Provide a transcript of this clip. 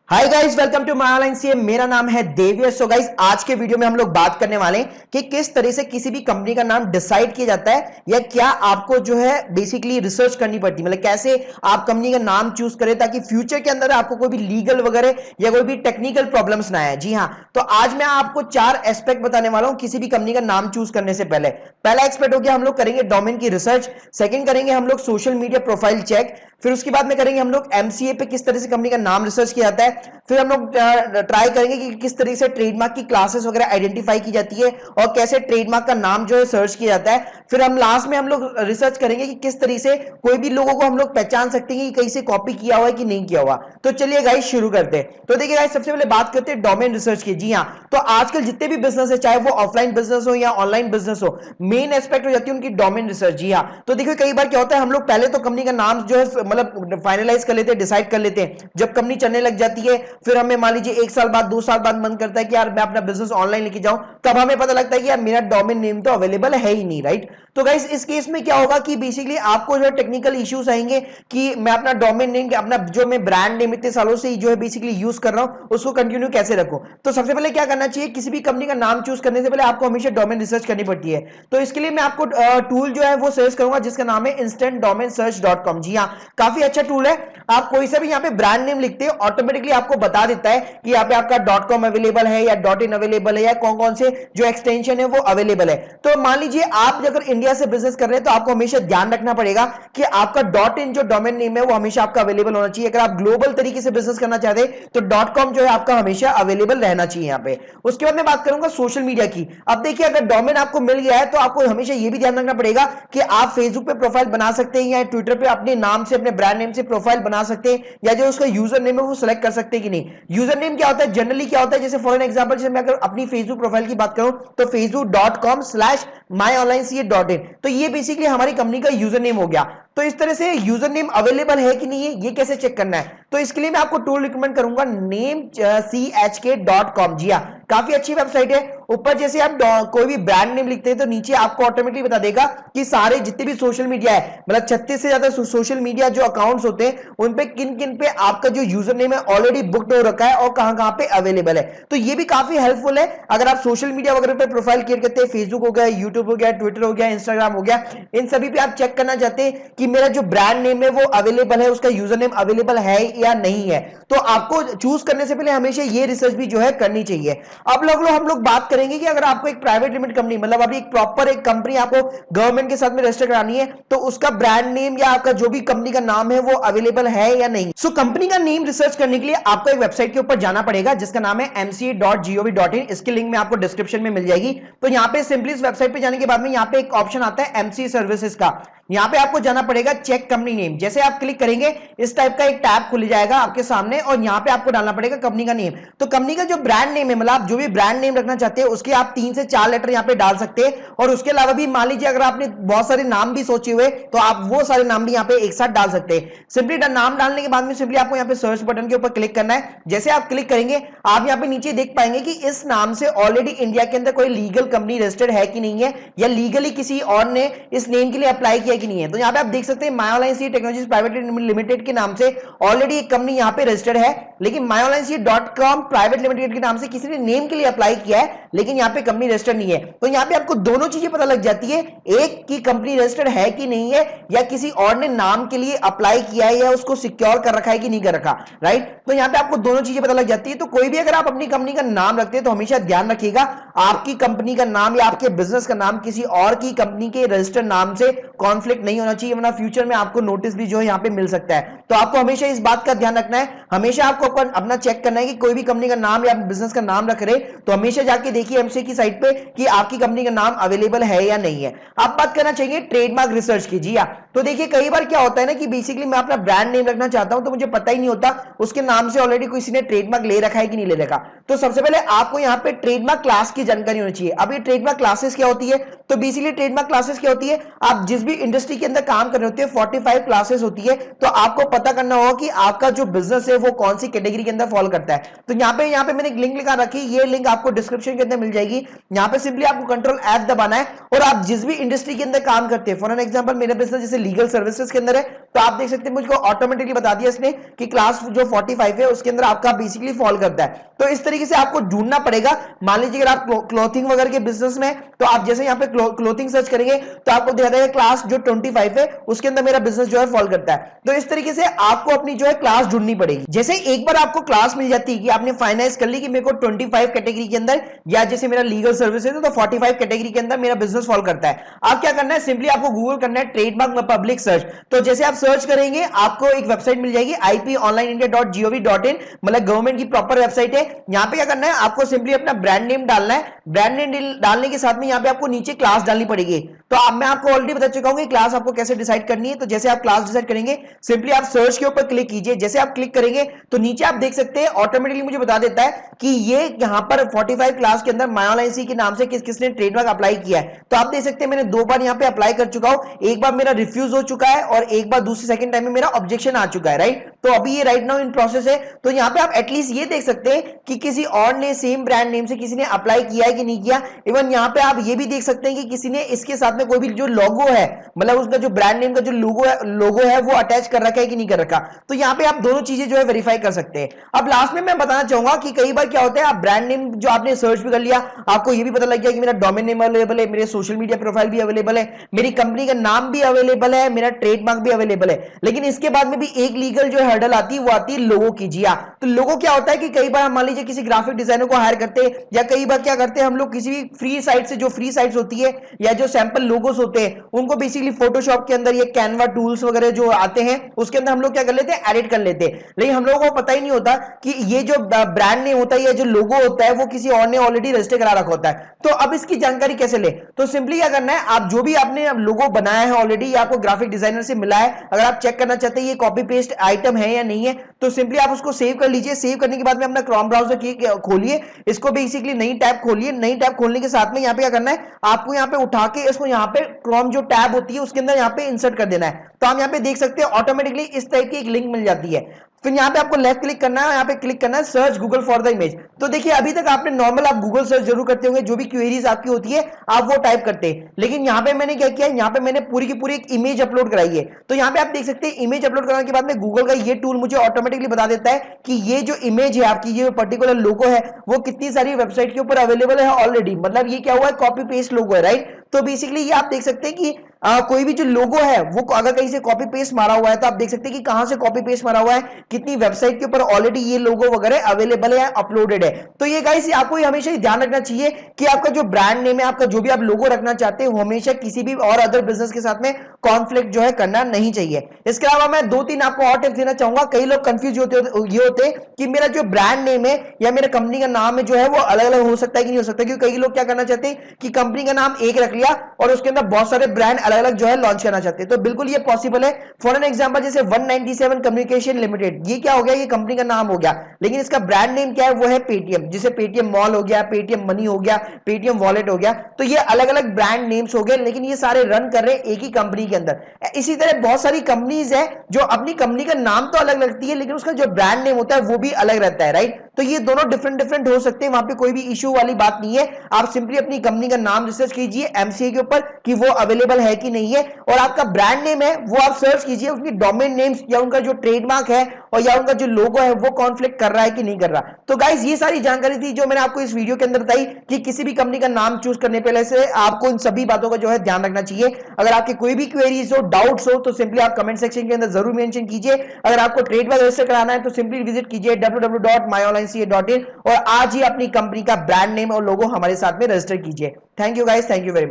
Hi guys, welcome to my online CA. मेरा नाम है देवियर। सो गाइस, आज के वीडियो में हम लोग बात करने वाले हैं कि किस तरह से किसी भी कंपनी का नाम डिसाइड किया जाता है या क्या आपको जो है बेसिकली रिसर्च करनी पड़ती है, मतलब कैसे आप कंपनी का नाम चूज करें ताकि फ्यूचर के अंदर आपको कोई भी लीगल वगैरह या कोई भी टेक्निकल प्रॉब्लम्स ना आए। जी हाँ, तो आज मैं आपको 4 एस्पेक्ट बताने वाला हूं किसी भी कंपनी का नाम चूज करने से पहले। पहला एक्सपेक्ट हो गया, हम लोग करेंगे डोमेन की रिसर्च। सेकंड करेंगे हम लोग सोशल मीडिया प्रोफाइल चेक। फिर उसके बाद में करेंगे हम लोग एमसीए पे किस तरह से कंपनी का नाम रिसर्च किया जाता है। फिर हम लोग ट्राई करेंगे कि किस तरीके से ट्रेडमार्क की क्लासेस वगैरह आइडेंटिफाई की जाती है और कैसे ट्रेडमार्क का नाम जो है सर्च किया जाता है। फिर हम लास्ट में हम लोग रिसर्च करेंगे कि किस तरीके से कोई भी लोगों को हम लोग पहचान सकते हैं कि कहीं से कॉपी किया हुआ है कि नहीं किया हुआ। तो चलिए गाइस शुरू करते हैं। तो देखिए गाइस, सबसे पहले बात करते हैं डोमेन रिसर्च की। जी हाँ, तो आजकल जितने भी बिजनेस है, चाहे वो ऑफलाइन बिजनेस हो या ऑनलाइन बिजनेस हो, मेन एस्पेक्ट हो जाती है उनकी डोमेन रिसर्च। जी हाँ, तो देखिए कई बार क्या होता है, हम लोग पहले तो कंपनी का नाम जो है मतलब फाइनलाइज कर लेते हैं, डिसाइड कर लेते हैं। जब कंपनी चलने लग जाती है, फिर हमें मान लीजिए 1 साल बाद 2 साल बाद मन करता है कि यार मैं अपना बिजनेस ऑनलाइन लेके जाऊं, तब हमें पता लगता है कि यार मेरा डोमेन नेम तो अवेलेबल है ही नहीं, राइट। तो गाइस, इस केस में क्या होगा कि बेसिकली आपको जो टेक्निकल इश्यूज आएंगे कि मैं अपना डोमेन नेम, अपना जो मैं ब्रांड नेम इतने सालों से जो है बेसिकली यूज कर रहा हूं, उसको कंटिन्यू कैसे रखूं। तो सबसे पहले क्या करना चाहिए, किसी भी कंपनी का नाम चूज करने से पहले आपको हमेशा डोमेन रिसर्च करनी पड़ती है। तो इसके लिए मैं आपको टूल जो है वो सर्च करूंगा जिसका नाम है instantdomainsearch.com। जी हाँ, काफी अच्छा टूल है। आप कोई सा भी यहाँ पे ब्रांड नेम लिखते हैं, ऑटोमेटिकली आपको बता देता है कि यहाँ पे आपका .com अवेलेबल है या .in अवेलेबल है या कौन कौन से जो एक्सटेंशन है वो अवेलेबल है। तो मान लीजिए आप अगर इंडिया से बिजनेस कर रहे हैं तो आपको हमेशा ध्यान रखना पड़ेगा कि आपका .in जो डोमेन नेम है वो हमेशा आपका अवेलेबल होना चाहिए। अगर आप ग्लोबल तरीके से बिजनेस करना चाहते हैं तो .com जो है आपका हमेशा अवेलेबल रहना चाहिए यहाँ पे। उसके बाद मैं बात करूंगा सोशल मीडिया की। अब देखिए, अगर डोमेन आपको मिल गया है तो आपको हमेशा ये भी ध्यान रखना पड़ेगा कि आप फेसबुक पे प्रोफाइल बना सकते हैं या ट्विटर पे अपने नाम से, अपने ब्रांड नेम से प्रोफाइल बना सकते हैं, या जो उसका यूजर नेम है वो सिलेक्ट कर सकते हैं कि नहीं। यूजर नेम क्या होता है, जनरली क्या होता है, जैसे फॉर एन एग्जांपल, जैसे मैं अगर अपनी फेसबुक प्रोफाइल की बात करूं तो facebook.com/myonlinec.in, तो ये बेसिकली हमारी कंपनी का यूजर नेम हो गया। तो इस तरह से यूजर नेम अवेलेबल है कि नहीं है, ये कैसे चेक करना है, तो इसके लिए मैं आपको टूल रिकमेंड करूंगा namechk.com। जी हाँ, काफी अच्छी वेबसाइट है। ऊपर जैसे आप कोई भी ब्रांड नेम लिखते हैं तो नीचे आपको ऑटोमेटिकली बता देगा कि सारे जितने भी सोशल मीडिया है, मतलब 36 से ज्यादा सोशल मीडिया जो अकाउंट्स होते हैं, उन पे किन किन पे आपका जो यूजर नेम है ऑलरेडी बुक्ड हो रखा है और कहां कहां पे अवेलेबल है। तो ये भी काफी हेल्पफुल है अगर आप सोशल मीडिया वगैरह पे प्रोफाइल क्रिएट करते हैं, फेसबुक हो गया, यूट्यूब हो गया, ट्विटर हो गया, इंस्टाग्राम हो गया, इन सभी पे आप चेक करना चाहते हैं कि मेरा जो ब्रांड नेम है वो अवेलेबल है, उसका यूजर नेम अवेलेबल है या नहीं है। तो आपको चूज करने से पहले हमेशा ये रिसर्च भी जो है करनी चाहिए। अब हम लोग बात करेंगे कि अगर आपको एक प्राइवेट लिमिटेड कंपनी, मतलब अभी एक प्रॉपर एक कंपनी आपको गवर्नमेंट के साथ में रजिस्टर करानी है, तो उसका ब्रांड नेम या आपका जो भी कंपनी का नाम है वो अवेलेबल है या नहीं। सो कंपनी का नेम रिसर्च करने के लिए आपको एक वेबसाइट के ऊपर जाना पड़ेगा जिसका नाम है mca.gov.in। इसकी लिंक में आपको डिस्क्रिप्शन में मिल जाएगी। तो यहाँ पे सिंपली इस वेबसाइट पे जाने के बाद में यहाँ पे एक ऑप्शन आता है एमसी सर्विसेज का। यहाँ पे आपको जाना पड़ेगा चेक कंपनी नेम। जैसे आप क्लिक करेंगे इस टाइप का एक टैब खुल जाएगा आपके सामने और यहाँ पे आपको डालना पड़ेगा कंपनी का नेम। तो कंपनी का जो ब्रांड नेम है, मतलब आप जो भी ब्रांड नेम रखना चाहते हैं उसके आप 3 से 4 लेटर यहाँ पे डाल सकते हैं। और उसके अलावा भी मान लीजिए अगर आपने बहुत सारे नाम भी सोचे हुए तो आप वो सारे नाम भी यहाँ पे एक साथ डाल सकते हैं। सिंपली नाम डालने के बाद में सिंपली आपको यहाँ पे सर्च बटन के ऊपर क्लिक करना है। जैसे आप क्लिक करेंगे आप यहाँ पे नीचे देख पाएंगे कि इस नाम से ऑलरेडी इंडिया के अंदर कोई लीगल कंपनी रजिस्टर्ड है कि नहीं है, या लीगली किसी और ने इस नेम के लिए अप्लाई किया कि नहीं है। तो यहाँ पे आप देख सकते हैं myonlinec टेक्नोलॉजीज प्राइवेट लिमिटेड के नाम से ऑलरेडी एक कंपनी यहाँ पे रजिस्टर्ड है, लेकिन myonlinec.com प्राइवेट लिमिटेड के नाम से किसी ने नेम के लिए अप्लाई किया है लेकिन यहाँ पे कंपनी रजिस्टर्ड नहीं है। तो यहाँ पे आपको दोनों चीजें पता लग जाती है, एक की कंपनी रजिस्टर्ड है कि नहीं है, या किसी और ने नाम के लिए अप्लाई किया है या उसको सिक्योर कर रखा है कि नहीं कर रखा, राइट। तो यहाँ पे आपको दोनों चीजें पता लग जाती है। तो कोई भी अगर आप अपनी कंपनी का नाम रखते हैं तो हमेशा ध्यान रखिएगा आपकी कंपनी का नाम या आपके बिजनेस का नाम किसी और की कंपनी के रजिस्टर्ड नाम से कॉन्फ्लिक्ट नहीं होना चाहिए, वरना फ्यूचर में आपको नोटिस भी जो है यहाँ पे मिल सकता है। तो आपको हमेशा इस बात का ध्यान रखना है, हमेशा आपको अपना चेक करना है कि कोई भी कंपनी का नाम या बिजनेस का नाम रख रहे तो हमेशा जाके देखिए एमसीए की साइट पे कि आपकी कंपनी का नाम अवेलेबल है या नहीं है। आप बात करना चाहिए ट्रेडमार्क रिसर्च की। जी हाँ, तो देखिए कई बार क्या होता है ना कि बेसिकली मैं अपना ब्रांड नेम रखना चाहता हूं तो मुझे पता ही नहीं होता उसके नाम से ऑलरेडी किसी ने ट्रेडमार्क ले रखा है कि नहीं ले रखा। तो सबसे पहले आपको यहाँ पे ट्रेडमार्क क्लास की जानकारी होनी चाहिए। अब ये ट्रेडमार्क क्लासेस क्या होती है, तो बेसिकली ट्रेडमार्क क्लासेस क्या होती है, आप जिस भी इंडस्ट्री के अंदर काम कर रहे होते हैं 45 क्लासेस होती है, तो आपको पता करना होगा कि आपका जो बिजनेस है वो कौन सी कैटेगरी के अंदर फॉलो करता है। तो यहाँ पे मैंने एक लिंक लगा रखी, ये लिंक आपको डिस्क्रिप्शन के अंदर मिल जाएगी। यहाँ पे सिंपली आपको कंट्रोल F दबाना है और आप जिस भी इंडस्ट्री के अंदर काम करते हैं, फॉर एन एग्जांपल मेरा बिजनेस जैसे लीगल सर्विसेज के अंदर है तो आप देख सकते हैं मुझको ऑटोमेटिकली बता दिया इसने कि क्लास जो 45 है उसके अंदर आपका बेसिकली फॉल करता है। तो इस तरीके से आपको ढूंढना पड़ेगा। मान लीजिए अगर आप क्लॉथिंग वगैरह के बिजनेस में, तो आप जैसे यहाँ पे क्लॉथिंग सर्च करेंगे तो आपको दिखा देगा क्लास जो 25 है उसके अंदर मेरा बिजनेस जो है फॉल करता है। तो इस तरीके से आपको अपनी जो है क्लास ढूंढनी पड़ेगी। जैसे एक बार आपको क्लास मिल जाती है कि आपने फाइनेंस कर ली कि मेरे को 25 कैटेगरी के अंदर, या जैसे मेरा लीगल सर्विस है तो 45 कैटेगरी के अंदर मेरा बिजनेस फॉल करता है। आप क्या करना है, सिंपली आपको गूगल करना है ट्रेडमार्क पब्लिक सर्च। तो जैसे आप सर्च करेंगे आपको एक वेबसाइट मिल जाएगी iponlineindia.gov.in, मतलब गवर्नमेंट की प्रॉपर वेबसाइट है। यहाँ पे क्या करना है, आपको सिंपली अपना ब्रांड नेम डालना है। ब्रांड नेम डालने के साथ में यहाँ पे आपको नीचे क्लास डालनी पड़ेगी। तो अब मैं आपको ऑलरेडी बता चुका हूँ कि क्लास आपको कैसे डिसाइड करनी है। तो जैसे आप क्लास डिसाइड करेंगे, सिंपली आप सर्च के ऊपर क्लिक कीजिए। जैसे आप क्लिक करेंगे तो नीचे आप देख सकते हैं ऑटोमेटिकली मुझे बता देता है कि ये यहाँ पर 45 क्लास के अंदर मायोलाइसी के नाम से किसने ट्रेडमार्क अप्लाई किया है। तो आप देख सकते हैं मैंने 2 बार यहाँ पे अप्लाई कर चुका हूं। एक बार मेरा रिफ्यूज हो चुका है और एक बार दूसरी सेकंड टाइम में मेरा ऑब्जेक्शन आ चुका है, राइट। तो अभी ये राइट नाउ इन प्रोसेस है। तो यहाँ पे आप एटलीस्ट ये देख सकते हैं कि किसी और ने सेम ब्रांड नेम से किसी ने अप्लाई किया है कि नहीं किया। इवन यहाँ पे आप ये भी देख सकते हैं कि किसी ने इसके साथ में कोई भी जो लोगो है, मतलब उसका जो ब्रांड नेम का जो लोगो है वो अटैच कर रखा है कि नहीं कर रखा। तो यहाँ पे आप दोनों चीजें जो है वेरीफाई कर सकते हैं। अब लास्ट में मैं बताना चाहूंगा कि कई बार क्या होता है, आप ब्रांड नेम जो आपने सर्च भी कर लिया, आपको ये भी पता लग गया कि मेरा डोमेन नेम अवेलेबल है, मेरे सोशल मीडिया प्रोफाइल भी अवेलेबल है, मेरी कंपनी का नाम भी अवेलेबल है, मेरा ट्रेडमार्क भी अवेलेबल है, लेकिन इसके बाद में भी एक लीगल जो हर्डल आती है वो आती है लोगो की। जी हाँ, तो लोगो क्या होता है कि कई बार मान लीजिए किसी ग्राफिक डिजाइनर को हायर करते हैं, या कई बार क्या करते हैं हम लोग किसी भी फ्री साइट से, जो फ्री साइट्स होती है या जो सैंपल लोगोस होते हैं उनको बेसिकली फोटोशॉप के अंदर ये कैनवा टूल्स वगैरह जो आते हैं उसके अंदर हम लोग क्या कर लेते हैं, एडिट कर लेते हैं। लेकिन हम लोगों को पता ही नहीं होता कि ये जो ब्रांड नेम होता है या जो लोगो होता है वो किसी और ने ऑलरेडी रजिस्टर करा रखा होता है। तो अब इसकी जानकारी कैसे ले, तो सिंपली क्या करना है, आप जो भी आपने लोगो बनाया है ऑलरेडी या आपको ग्राफिक डिजाइनर से मिला है, अगर आप चेक करना चाहते हैं ये कॉपी पेस्ट आइटम है या नहीं है, तो सिंपली आप उसको सेव कर लीजिए। सेव करने के बाद में अपना क्रोम ब्राउजर खोलिए, इसको बेसिकली नई टैब खोलिए। नई टैब खोलने के साथ में यहाँ पे क्या करना है, आपको यहाँ पे उठा के इसको यहाँ पे क्रोम जो टैब होती है उसके अंदर यहाँ पे इंसर्ट कर देना है। तो हम यहाँ पे देख सकते हैं ऑटोमेटिकली इस टाइप की एक लिंक मिल जाती है। फिर यहाँ पे आपको लेफ्ट क्लिक करना है, यहाँ पे क्लिक करना है search Google for the image. तो देखिए अभी तक आपने नॉर्मल आप गूगल सर्च जरूर करते होंगे, जो भी क्वेरीज आपकी होती है आप वो टाइप करते हैं, लेकिन यहाँ पे मैंने क्या किया, यहाँ पे मैंने पूरी की पूरी एक इमेज अपलोड कराई है। तो यहाँ पे आप देख सकते हैं इमेज अपलोड कराने के बाद में गूगल का ये टूल मुझे ऑटोमेटिकली बता देता है कि ये जो इमेज है आपकी, ये पर्टिकुलर लोगो है वो कितनी सारी वेबसाइट के ऊपर अवेलेबल है ऑलरेडी। मतलब ये क्या हुआ है, कॉपी पेस्ट लोगो है, राइट। तो बेसिकली ये आप देख सकते हैं कि कोई भी जो लोगो है वो अगर कहीं से कॉपी पेस्ट मारा हुआ है तो आप देख सकते हैं कि कहां से कॉपी पेस्ट मारा हुआ है, कितनी वेबसाइट के ऊपर ऑलरेडी ये लोगो वगैरह अवेलेबल है, अपलोडेड है। तो ये गाइस आपको हमेशा ही ध्यान रखना चाहिए कि आपका जो ब्रांड नेम है, आपका जो भी आप लोगो रखना चाहते हैं, वो हमेशा किसी भी और अदर बिजनेस के साथ में कॉन्फ्लिक्ट जो है करना नहीं चाहिए। इसके अलावा मैं 2-3 आपको और टिप्स देना चाहूंगा। कई लोग कंफ्यूज ये होते कि मेरा जो ब्रांड नेम है या मेरा कंपनी का नाम है जो है वो अलग अलग हो सकता है कि नहीं हो सकता, क्योंकि कई लोग क्या करना चाहते हैं कि कंपनी का नाम एक रख लिया और उसके अंदर बहुत सारे ब्रांड अलग अलग जो है लॉन्च करना चाहते हैं। तो बिल्कुल ये पॉसिबल है। फॉर एन एग्जांपल जैसे 197 कम्युनिकेशन लिमिटेड, ये क्या हो गया, ये कंपनी का नाम हो गया, लेकिन इसका ब्रांड नेम क्या है, वो है पेटीएम। जैसे पेटीएम मॉल हो गया, पेटीएम मनी हो गया, पेटीएम वॉलेट हो गया। तो ये अलग अलग ब्रांड नेम्स हो गए, लेकिन ये सारे रन कर रहे हैं एक ही कंपनी के अंदर। इसी तरह बहुत सारी कंपनीज है जो अपनी कंपनी का नाम तो अलग लगती है, लेकिन उसका जो ब्रांड नेम होता है वो भी अलग रहता है, राइट। तो ये दोनों डिफरेंट हो सकते हैं, वहां पे कोई भी इश्यू वाली बात नहीं है। आप सिंपली अपनी कंपनी का नाम रिसर्च कीजिए एमसीए के ऊपर कि वो अवेलेबल है कि नहीं है, और आपका ब्रांड नेम है वो आप सर्च कीजिए, उसकी डोमेन नेम्स या उनका जो ट्रेडमार्क है और या उनका जो लोगो है वो कॉन्फ्लिक्ट कर रहा है कि नहीं कर रहा। तो गाइस ये सारी जानकारी थी जो मैंने आपको इस वीडियो के अंदर बताई कि किसी भी कंपनी का नाम चूज करने पहले से आपको इन सभी बातों का जो है ध्यान रखना चाहिए। अगर आपके कोई भी क्वेरीज हो, डाउट्स हो, तो सिंपली आप कमेंट सेक्शन के अंदर जरूर मेंशन कीजिए। अगर आपको ट्रेडमार्क रजिस्टर कराना है तो सिंपली विजिट कीजिए www.myonlineca.in और आज ही अपनी कंपनी का ब्रांड नेम और लोगो हमारे साथ में रजिस्टर कीजिए। Thank you guys, thank you very much.